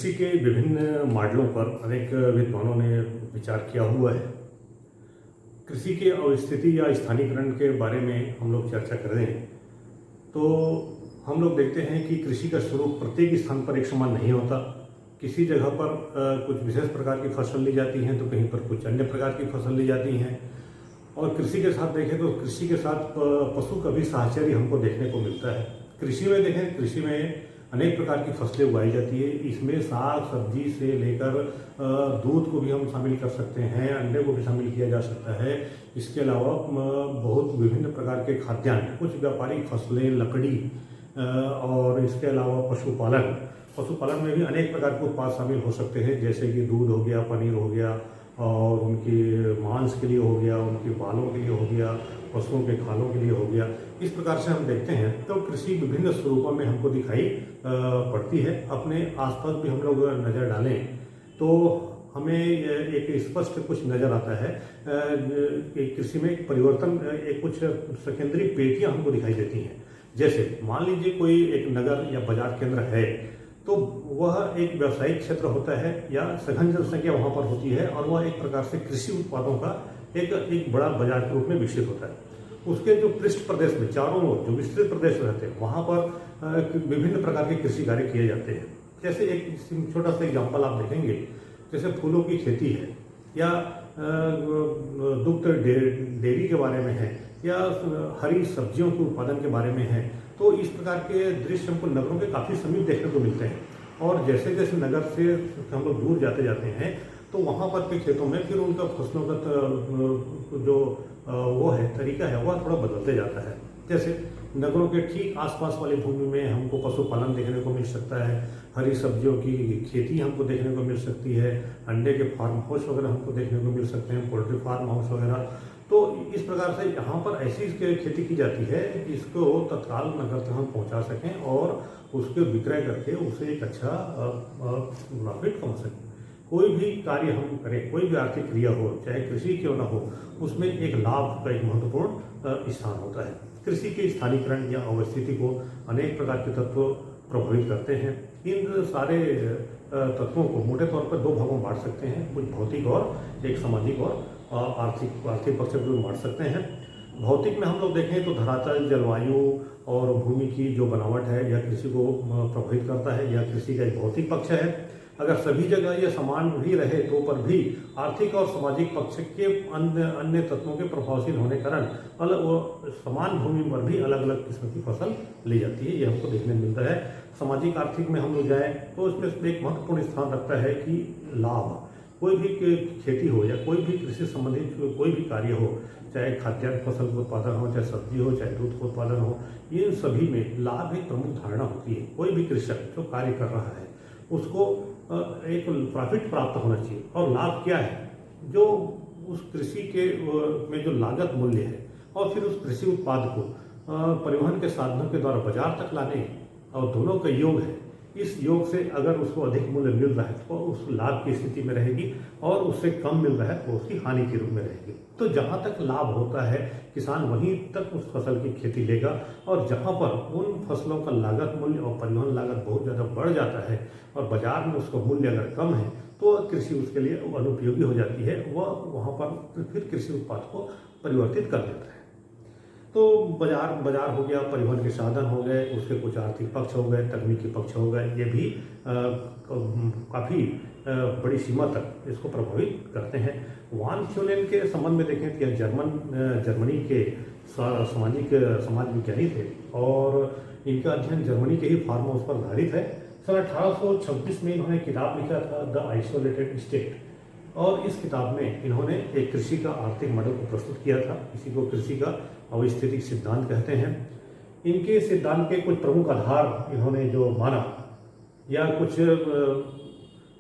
कृषि के विभिन्न मॉडलों पर अनेक विद्वानों ने विचार किया हुआ है। कृषि के अवस्थिति या स्थानीयकरण के बारे में हम लोग चर्चा करें तो हम लोग देखते हैं कि कृषि का स्वरूप प्रत्येक स्थान पर एक समान नहीं होता। किसी जगह पर कुछ विशेष प्रकार की फसल ली जाती हैं तो कहीं पर कुछ अन्य प्रकार की फसल ली जाती हैं। और कृषि के साथ देखें तो कृषि के साथ पशु का भी साहचर्य हमको देखने को मिलता है। कृषि में देखें, कृषि में अनेक प्रकार की फसलें उगाई जाती है। इसमें साग सब्जी से लेकर दूध को भी हम शामिल कर सकते हैं, अंडे को भी शामिल किया जा सकता है। इसके अलावा बहुत विभिन्न प्रकार के खाद्यान्न, कुछ व्यापारिक फसलें, लकड़ी और इसके अलावा पशुपालन में भी अनेक प्रकार के उत्पाद शामिल हो सकते हैं, जैसे कि दूध हो गया, पनीर हो गया और उनके मांस के लिए हो गया, उनके बालों के लिए हो गया, पशुओं के खालों के लिए हो गया। इस प्रकार से हम देखते हैं तो कृषि विभिन्न स्वरूपों में हमको दिखाई पड़ती है। अपने आसपास भी हम लोग नज़र डालें तो हमें एक स्पष्ट कुछ नज़र आता है कि कृषि में एक परिवर्तन, एक कुछ सेकेंडरी पेटियां हमको दिखाई देती हैं। जैसे मान लीजिए कोई एक नगर या बाजार केंद्र है तो वह एक व्यावसायिक क्षेत्र होता है या सघन जनसंख्या वहाँ पर होती है और वह एक प्रकार से कृषि उत्पादों का एक बड़ा बाजार के रूप में विकसित होता है। उसके जो पृष्ठ प्रदेश में चारों ओर जो विस्तृत प्रदेश रहते हैं वहाँ पर विभिन्न प्रकार के कृषि कार्य किए जाते हैं। जैसे एक छोटा सा एग्जाम्पल आप देखेंगे, जैसे फूलों की खेती है या दुग्ध डेयरी के बारे में है या हरी सब्जियों के उत्पादन के बारे में है, तो इस प्रकार के दृश्य हमको नगरों के काफ़ी समीप देखने को मिलते हैं। और जैसे जैसे नगर से हम लोग दूर जाते जाते हैं तो वहाँ पर के खेतों में फिर उनका फसलों का जो वो है तरीका है वह थोड़ा बदलते जाता है। जैसे नगरों के ठीक आसपास वाली भूमि में हमको पशुपालन देखने को मिल सकता है, हरी सब्जियों की खेती हमको देखने को मिल सकती है, अंडे के फार्म हाउस वगैरह हमको देखने को मिल सकते हैं, पोल्ट्री फार्म हाउस वगैरह। तो इस प्रकार से यहाँ पर ऐसी खेती की जाती है जिसको तत्काल नगर तक हम पहुँचा सकें और उसके विक्रय करके उसे एक अच्छा प्रॉफिट कमा सकें। कोई भी कार्य हम करें, कोई भी आर्थिक क्रिया हो, चाहे कृषि क्यों ना हो, उसमें एक लाभ का एक महत्वपूर्ण स्थान होता है। कृषि के स्थानीयकरण या अवस्थिति को अनेक प्रकार के तत्व प्रभावित करते हैं। इन सारे तत्वों को मोटे तौर पर दो भागों में बांट सकते हैं, कुछ भौतिक और एक सामाजिक और आर्थिक पक्ष को बांट सकते हैं। भौतिक में हम लोग देखें तो धरातल, जलवायु और भूमि की जो बनावट है यह कृषि को प्रभावित करता है, यह कृषि का एक भौतिक पक्ष है। अगर सभी जगह ये समान भी रहे तो पर भी आर्थिक और सामाजिक पक्ष के अन्य तत्वों के प्रभावशील होने के कारण समान भूमि पर भी अलग अलग किस्म की फसल ली जाती है, ये हमको देखने मिलता है। सामाजिक आर्थिक में हम लोग जाएँ तो इसमें एक महत्वपूर्ण स्थान रखता है कि लाभ, कोई भी खेती हो या कोई भी कृषि संबंधित कोई भी कार्य हो, चाहे खाद्यान्न फसल का उत्पादन हो, चाहे सब्जी हो, चाहे दूध का उत्पादन हो, ये सभी में लाभ एक प्रमुख धारणा होती है। कोई भी कृषक जो कार्य कर रहा है उसको एक प्रॉफिट प्राप्त होना चाहिए। और लाभ क्या है? जो उस कृषि के में जो लागत मूल्य है और फिर उस कृषि उत्पाद को परिवहन के साधनों के द्वारा बाजार तक लाने और दोनों का योग है। इस योग से अगर उसको अधिक मूल्य मिल रहा है तो उस लाभ की स्थिति में रहेगी और उससे कम मिल रहा है तो उसकी हानि के रूप में रहेगी। तो जहाँ तक लाभ होता है किसान वहीं तक उस फसल की खेती लेगा, और जहाँ पर उन फसलों का लागत मूल्य और परिवहन लागत बहुत ज़्यादा बढ़ जाता है और बाजार में उसका मूल्य अगर कम है तो कृषि उसके लिए अनुपयोगी हो जाती है। वह वहाँ पर फिर कृषि उत्पाद को परिवर्तित कर देता है। तो बाजार हो गया, परिवहन के साधन हो गए, उसके कुछ आर्थिक पक्ष हो गए, तकनीकी पक्ष हो गए, ये भी काफ़ी बड़ी सीमा तक इसको प्रभावित करते हैं। वान च्योनेन के संबंध में देखें तो जर्मनी के समाज विज्ञानी थे और इनका अध्ययन जर्मनी के ही फार्म हाउस पर आधारित है। सन 1826 में इन्होंने किताब लिखा था द आइसोलेटेड स्टेट, और इस किताब में इन्होंने एक कृषि का आर्थिक मॉडल को प्रस्तुत किया था। इसी को कृषि का अवस्थितिक सिद्धांत कहते हैं। इनके सिद्धांत के कुछ प्रमुख आधार इन्होंने जो माना या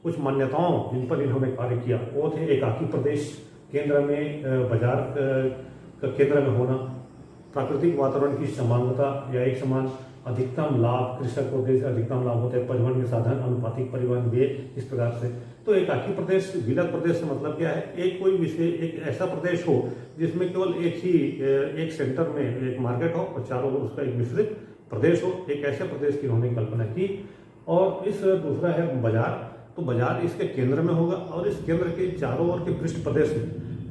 कुछ मान्यताओं जिन पर इन्होंने कार्य किया वो थे एकाकी प्रदेश, केंद्र में बाजार का केंद्र में होना, प्राकृतिक वातावरण की समानता या एक समान, अधिकतम लाभ, कृषक को अधिकतम लाभ होता है, परिवहन के साधन, अनुपातिक परिवहन व्यय, इस प्रकार से। तो एकाकी प्रदेश, विलग प्रदेश से मतलब क्या है? एक ऐसा प्रदेश हो जिसमें केवल एक सेंटर में एक मार्केट हो और चारों ओर उसका एक विस्तृत प्रदेश हो। एक ऐसे प्रदेश की उन्होंने कल्पना की। और इस दूसरा है बाजार। तो बाजार इसके केंद्र में होगा और इस केंद्र के चारों ओर के पृष्ठ प्रदेश में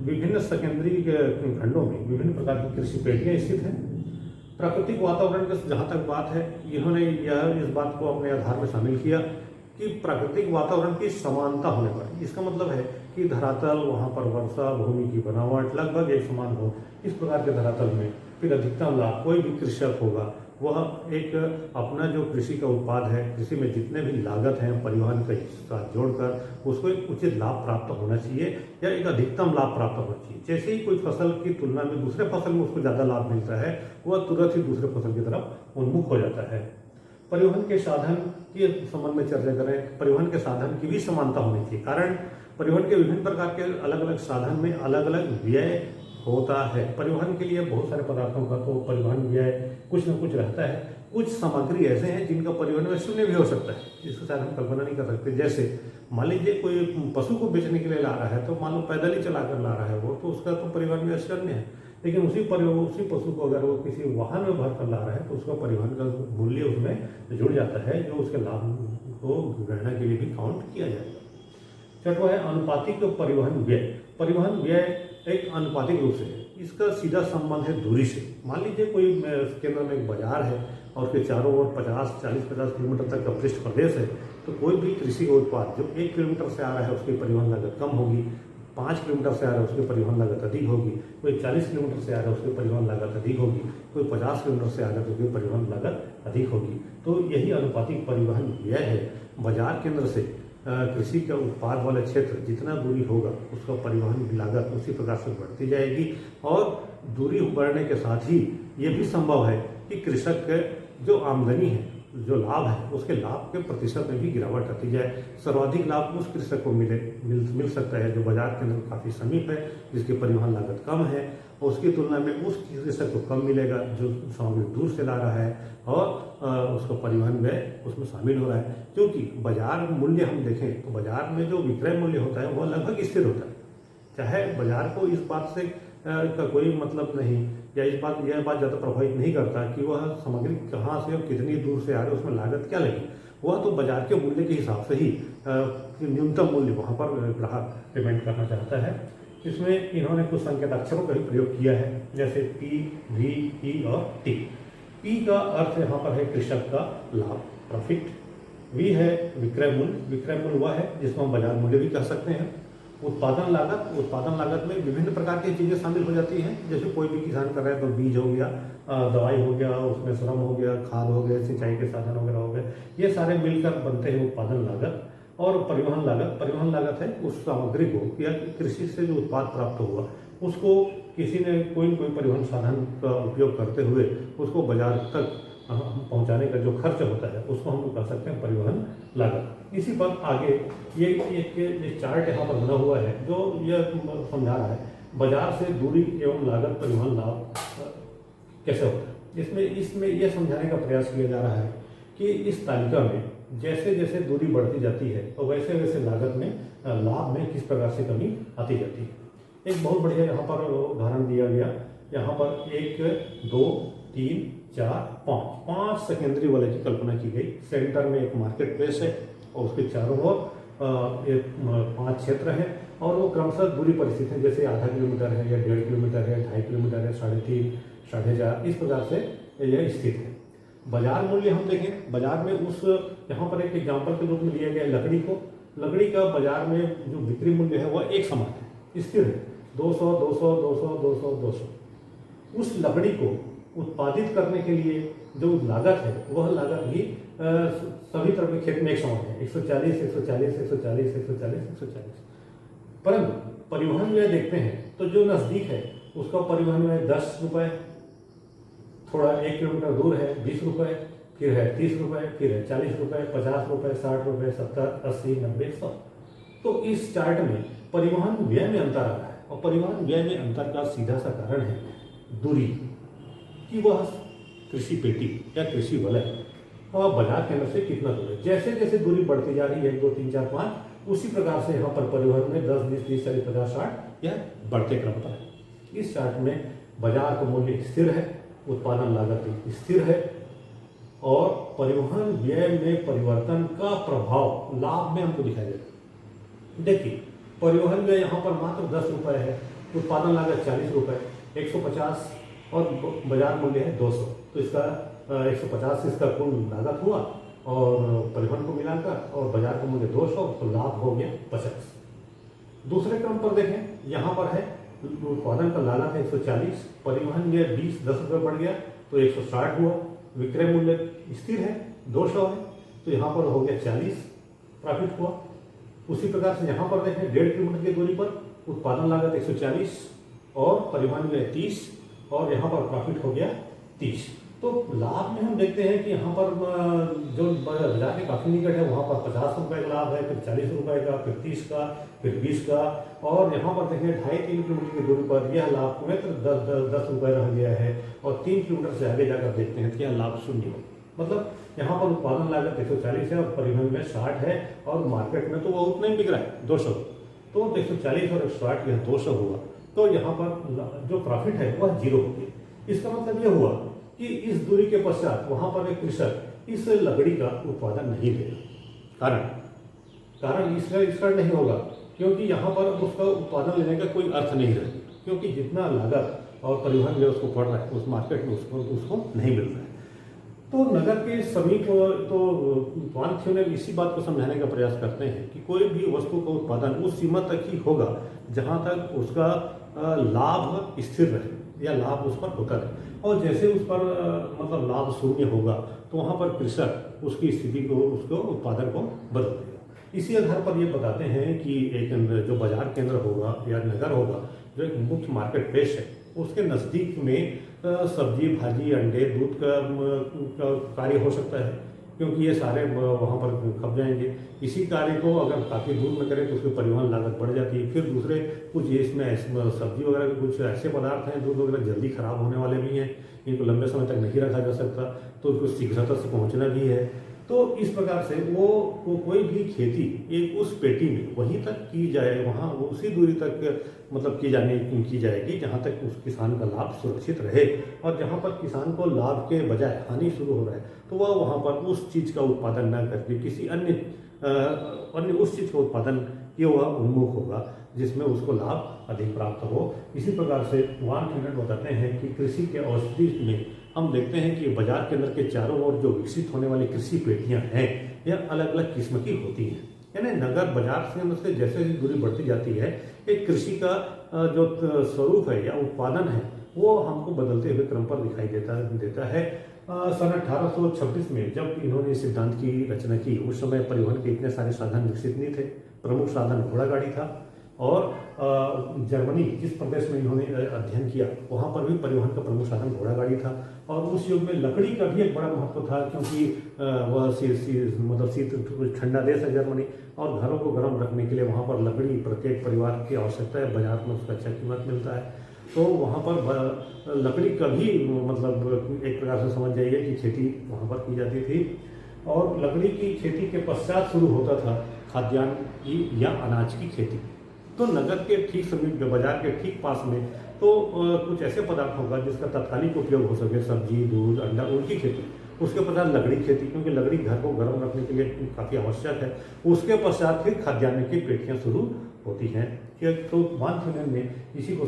विभिन्न सेकेंडरी खंडों में विभिन्न प्रकार की कृषि पेटियां स्थित हैं। प्राकृतिक वातावरण की जहाँ तक बात है, इन्होंने यह इस बात को अपने आधार में शामिल किया कि प्राकृतिक वातावरण की समानता होने पर, इसका मतलब है कि धरातल, वहाँ पर वर्षा, भूमि की बनावट लगभग एक समान हो। इस प्रकार के धरातल में फिर अधिकतम लाभ कोई भी कृषक होगा वह एक अपना जो कृषि का उत्पाद है, कृषि में जितने भी लागत हैं परिवहन का हिस्सा जोड़कर उसको एक उचित लाभ प्राप्त होना चाहिए या एक अधिकतम लाभ प्राप्त होना चाहिए। जैसे ही कोई फसल की तुलना में दूसरे फसल में उसको ज़्यादा लाभ मिलता है, वह तुरंत ही दूसरे फसल की तरफ उन्मुख हो जाता है। परिवहन के साधन के संबंध में चर्चा करें। परिवहन के साधन की भी समानता होनी चाहिए, कारण परिवहन के विभिन्न प्रकार के अलग अलग साधन में अलग अलग व्यय होता है। परिवहन के लिए बहुत सारे पदार्थों का तो परिवहन व्यय कुछ न कुछ रहता है। कुछ सामग्री ऐसे हैं जिनका परिवहन व्यय शून्य भी हो सकता है, जिसके साथ हम कल्पना नहीं कर सकते। जैसे मान लीजिए कोई पशु को बेचने के लिए ला रहा है, तो मान लो पैदल ही चला कर ला रहा है वो, तो उसका तो परिवहन व्यय शून्य है। लेकिन उसी पशु को अगर वो किसी वाहन में भर कर ला रहा है तो उसका परिवहन का मूल्य उसमें जुड़ जाता है, जो उसके लाभ को गणना के लिए भी काउंट किया जाएगा। छठवां है अनुपातिक परिवहन व्यय। परिवहन व्यय एक अनुपातिक रूप से है, इसका सीधा संबंध है दूरी से। मान लीजिए कोई केंद्र में एक बाजार है और उसके चारों ओर 40-50 किलोमीटर तक का पृष्ठ प्रदेश है, तो कोई भी कृषि का उत्पाद जो 1 किलोमीटर से आ रहा है उसकी परिवहन लागत कम होगी, 5 किलोमीटर से आ रहा है उसकी परिवहन लागत अधिक होगी, कोई 40 किलोमीटर से आ रहा है उसकी परिवहन लागत अधिक होगी, कोई 50 किलोमीटर से आ रहा है तो उसकी परिवहन लागत अधिक होगी। तो यही अनुपातिक परिवहन व्यय है। बाजार केंद्र से कृषि का उत्पाद वाले क्षेत्र जितना दूरी होगा उसका परिवहन लागत उसी प्रकार से बढ़ती जाएगी और दूरी बढ़ने के साथ ही ये भी संभव है कि कृषक के जो आमदनी है, जो लाभ है, उसके लाभ के प्रतिशत में भी गिरावट आती जाए। सर्वाधिक लाभ उस कृषक को मिल सकता है जो बाजार के अंदर काफ़ी समीप है, जिसकी परिवहन लागत कम है, और उसकी तुलना में उस कृषक को कम मिलेगा जो सामग्री दूर से ला रहा है और उसका परिवहन व्यय उसमें शामिल हो रहा है। क्योंकि बाजार मूल्य हम देखें तो बाजार में जो विक्रय मूल्य होता है वह लगभग स्थिर होता है। चाहे बाजार को इस बात से का कोई मतलब नहीं या यह बात ज़्यादा प्रभावित नहीं करता कि वह सामग्री कहाँ से और कितनी दूर से आ रही है, उसमें लागत क्या लगी। वह तो बाजार के मूल्य के हिसाब से ही न्यूनतम मूल्य वहाँ पर ग्राहक पेमेंट करना चाहता है। इसमें इन्होंने कुछ संकेत अक्षरों का भी प्रयोग किया है, जैसे P, V, E और T। P का अर्थ यहाँ पर है कृषक का लाभ, प्रॉफिट। V है विक्रय मूल्य। विक्रय मूल्य वह है जिसको हम बाजार मूल्य भी कह सकते हैं। उत्पादन लागत में विभिन्न प्रकार की चीज़ें शामिल हो जाती हैं। जैसे कोई भी किसान कर रहा है तो बीज हो गया, दवाई हो गया, उसमें श्रम हो गया, खाद हो गया, सिंचाई के साधन वगैरह हो गए, ये सारे मिलकर बनते हैं उत्पादन लागत। और परिवहन लागत है उस सामग्री को या कृषि से जो उत्पाद प्राप्त हुआ उसको किसी ने कोई परिवहन साधन का उपयोग करते हुए उसको बाजार तक पहुंचाने का जो खर्च होता है उसको हम कह सकते हैं परिवहन लागत। इसी पर आगे ये चार्ट यहाँ पर बना हुआ है जो यह समझा रहा है बाजार से दूरी एवं लागत परिवहन लाभ कैसे होता है। इसमें यह समझाने का प्रयास किया जा रहा है कि इस तालिका में जैसे जैसे दूरी बढ़ती जाती है तो वैसे वैसे लागत में लाभ में किस प्रकार से कमी आती जाती है। एक बहुत बढ़िया यहाँ पर उदाहरण दिया गया। यहाँ पर 1, 2, 3, 4, 5 सेकेंडरी वाले की कल्पना की गई। सेंटर में एक मार्केट प्लेस है और उसके चारों ओर 5 क्षेत्र हैं और वो क्रमशः दूरी पर स्थित है, जैसे आधा किलोमीटर है या 1.5 किलोमीटर है, 2.5 किलोमीटर है, 3.5, 4.5, इस प्रकार से यह स्थित है। बाजार मूल्य हम देखें, बाजार में उस यहाँ पर एक एग्जाम्पल के रूप में लिया गया लकड़ी का बाजार में जो बिक्री मूल्य है वह एक समान है, स्थिर है, 200, 200, 200, 200, 200। उस लकड़ी को उत्पादित करने के लिए जो लागत है वह लागत भी सभी तरह के खेत में एक समान है, 140, 140, 140, 140, 140। परंतु परिवहन व्यय देखते हैं तो जो नज़दीक है उसका परिवहन व्यय 10 रुपये, थोड़ा 1 किलोमीटर दूर है 20 रुपये, फिर है 30 रुपये, फिर है 40 रुपये, 50 रुपये, 60 रुपये, 70, 80, 90, 100। तो इस चार्ट में परिवहन व्यय में अंतर आ रहा है और परिवहन व्यय में अंतर का सीधा सा कारण है दूरी कि वह कृषि पेटी या कृषि वलय और बाजार केंद्र से कितना दूर है। जैसे जैसे दूरी बढ़ती जा रही है 1, 2, 3, 4, 5 उसी प्रकार से यहाँ पर परिवहन में 10, 20, 30, 40, 50, 60 यह बढ़ते क्रम पर है। इस चार्ट में बाजार का मूल्य स्थिर है, उत्पादन लागत स्थिर है, और परिवहन व्यय में परिवर्तन का प्रभाव लाभ में हमको दिखाई देता है। देखिए, परिवहन व्यय यहाँ पर मात्र 10 रुपये है, उत्पादन लागत 40 रुपये, 150 और बाजार मूल्य है 200, तो इसका 150 इसका कुल लागत हुआ और परिवहन को मिलाकर, और बाजार का मूल्य 200, तो लाभ हो गया 50। दूसरे क्रम पर देखें, यहाँ पर है उत्पादन का लागत है 140, परिवहन व्यय 10 रुपये बढ़ गया तो 160 हुआ, विक्रय मूल्य स्थिर है 200 है, तो यहाँ पर हो गया 40 प्रॉफिट हुआ। उसी प्रकार से यहाँ पर देखें 1.5 किलोमीटर की दूरी पर उत्पादन लागत 140 और परिवहन व्यय 30, और यहाँ पर प्रॉफिट हो गया 30। तो लाभ में हम देखते हैं कि यहाँ पर जो बाजार के काफ़ी निकट है वहाँ पर 50 रुपये का लाभ है, फिर 40 रुपये का, फिर 30 का, फिर 20 का, और यहाँ पर देखें 2.5-3 किलोमीटर की दूरी पर यह लाभ में 10 रुपये रह गया है, और 3 किलोमीटर से आगे जाकर देखते हैं कि यह लाभ शून्य हो। मतलब यहाँ पर उत्पादन लागत 140 है और परिवहन में 60 है, और मार्केट में तो वो उतना ही बिक रहा है 200, तो 140 और 160 यह 200 हुआ, तो यहाँ पर जो प्रॉफिट है वह 0 हो गया। इसका मतलब यह हुआ कि इस दूरी के पश्चात वहाँ पर एक कृषक इस लकड़ी का उत्पादन नहीं लेगा। कारण इसका नहीं होगा, क्योंकि यहाँ पर उसका उत्पादन लेने का कोई अर्थ नहीं रहेगा, क्योंकि जितना लागत और परिवहन व्यय उसको पड़ रहा है उस मार्केट में उसको नहीं मिल रहा है। तो नगर के समीप तो वानथ्योने इसी बात को समझाने का प्रयास करते हैं कि कोई भी वस्तु का उत्पादन उस सीमा तक ही होगा जहाँ तक उसका लाभ स्थिर रहे या लाभ उस पर होता रहे, और जैसे उस पर मतलब लाभ शून्य होगा तो वहाँ पर कृषक उसकी स्थिति को, उसको उत्पादन को बदल देगा। इसी आधार पर ये बताते हैं कि एक जो बाजार केंद्र होगा या नगर होगा, जो एक मुख्य मार्केट प्लेस है, उसके नज़दीक में सब्जी, भाजी, अंडे, दूध का कार्य हो सकता है, क्योंकि ये सारे वहाँ पर खप जाएंगे। इसी कार्य को अगर काफ़ी दूर में करें तो उसकी परिवहन लागत बढ़ जाती है। फिर दूसरे कुछ इसमें सब्जी वगैरह के कुछ ऐसे पदार्थ हैं, दूध वगैरह जल्दी खराब होने वाले भी हैं, इनको लंबे समय तक नहीं रखा जा सकता, तो उसको शीघ्रता से पहुँचना भी है। तो इस प्रकार से वो कोई भी खेती एक उस पेटी में वहीं तक की जाए, वहाँ उसी दूरी तक मतलब की जाएगी जहाँ तक उस किसान का लाभ सुरक्षित रहे, और जहाँ पर किसान को लाभ के बजाय हानि शुरू हो रहा है तो वह वहाँ पर उस चीज़ का उत्पादन न करके किसी अन्य उस चीज़ का उत्पादन किए वह उन्मुख होगा जिसमें उसको लाभ अधिक प्राप्त हो। इसी प्रकार से वानथ्योनेट बताते हैं कि कृषि के औषधि में हम देखते हैं कि बाजार केंद्र के चारों ओर जो विकसित होने वाली कृषि पेटियां हैं, यह अलग अलग किस्म की होती हैं। यानी नगर बाजार केंद्र से जैसे ही दूरी बढ़ती जाती है, एक कृषि का जो स्वरूप है या उत्पादन है वो हमको बदलते हुए क्रम पर दिखाई देता है। सन 1826 में जब इन्होंने सिद्धांत की रचना की, उस समय परिवहन के इतने सारे साधन विकसित नहीं थे। प्रमुख साधन घोड़ा गाड़ी था, और जर्मनी जिस प्रदेश में इन्होंने अध्ययन किया वहाँ पर भी परिवहन का प्रमुख साधन घोड़ा गाड़ी था। और उस युग में लकड़ी का भी एक बड़ा महत्व था, क्योंकि वह मतलब शीत ठंडा देश है जर्मनी, और घरों को गर्म रखने के लिए वहाँ पर लकड़ी प्रत्येक परिवार की आवश्यकता है, बाजार में उसका अच्छा कीमत मिलता है। तो वहाँ पर लकड़ी का भी मतलब एक प्रकार से समझ जाइए कि खेती वहाँ पर की जाती थी। और लकड़ी की खेती के पश्चात शुरू होता था खाद्यान्न की या अनाज की खेती। तो नगर के ठीक समीप, बाजार के ठीक पास में तो कुछ ऐसे पदार्थ होगा जिसका तत्कालिक उपयोग हो सके, सब्जी, दूध, अंडा, उनकी खेती। उसके पश्चात लकड़ी खेती, क्योंकि लकड़ी घर को गर्म रखने के लिए काफ़ी आवश्यक है। उसके पश्चात फिर खाद्यान्न की पेटियाँ शुरू होती हैं। तो वानथ्योनेट ने इसी को